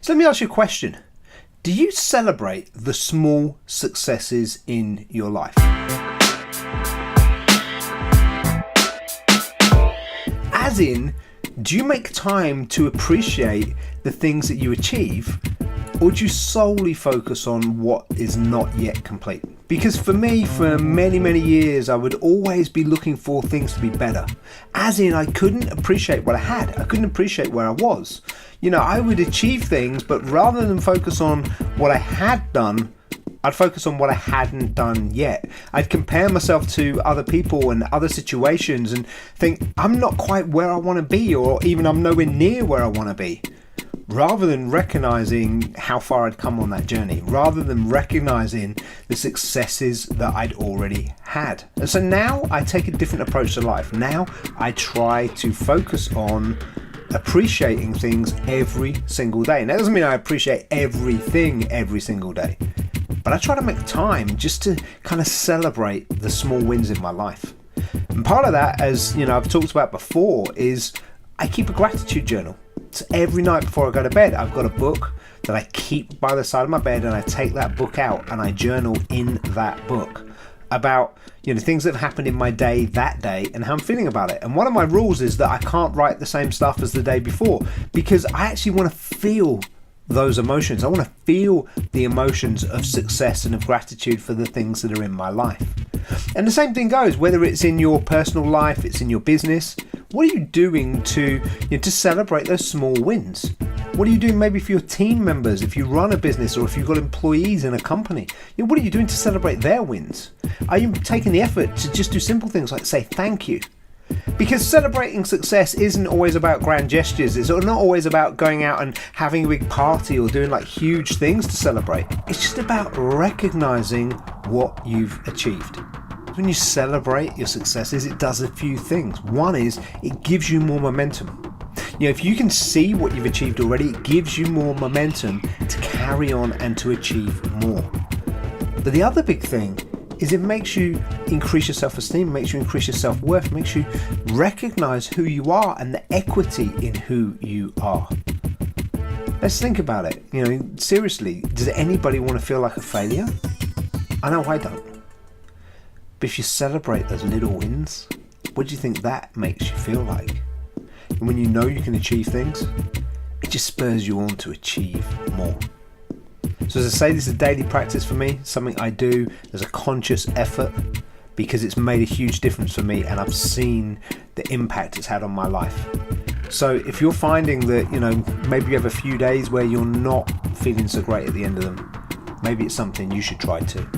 So let me ask you a question. Do you celebrate the small successes in your life? As in, do you make time to appreciate the things that you achieve, or do you solely focus on what is not yet complete? Because for me, for many, many years, I would always be looking for things to be better. As in, I couldn't appreciate what I had. I couldn't appreciate where I was. I would achieve things, but rather than focus on what I had done, I'd focus on what I hadn't done yet. I'd compare myself to other people and other situations and think, I'm not quite where I want to be, or even I'm nowhere near where I want to be. Rather than recognizing how far I'd come on that journey, rather than recognizing the successes that I'd already had. And so now I take a different approach to life. Now I try to focus on appreciating things every single day. And that doesn't mean I appreciate everything every single day, but I try to make time just to kind of celebrate the small wins in my life. And part of that, as I've talked about before, is I keep a gratitude journal. So every night before I go to bed, I've got a book that I keep by the side of my bed, and I take that book out and I journal in that book about things that have happened in my day that day and how I'm feeling about it. And one of my rules is that I can't write the same stuff as the day before, because I actually want to feel those emotions. I want to feel the emotions of success and of gratitude for the things that are in my life. And the same thing goes, whether it's in your personal life, it's in your business. What are you doing to celebrate those small wins? What are you doing maybe for your team members if you run a business, or if you've got employees in a company? What are you doing to celebrate their wins? Are you taking the effort to just do simple things like say thank you? Because celebrating success isn't always about grand gestures. It's not always about going out and having a big party or doing huge things to celebrate. It's just about recognizing what you've achieved. When you celebrate your successes, it does a few things. One is it gives you more momentum. If you can see what you've achieved already, it gives you more momentum to carry on and to achieve more. But the other big thing is it makes you increase your self-esteem, makes you increase your self-worth, makes you recognize who you are and the equity in who you are. Let's think about it. Seriously, does anybody want to feel like a failure? I know I don't. But if you celebrate those little wins, what do you think that makes you feel like? And when you know you can achieve things, it just spurs you on to achieve more. So as I say, this is a daily practice for me, something I do as a conscious effort, because it's made a huge difference for me and I've seen the impact it's had on my life. So if you're finding that, maybe you have a few days where you're not feeling so great at the end of them, maybe it's something you should try too.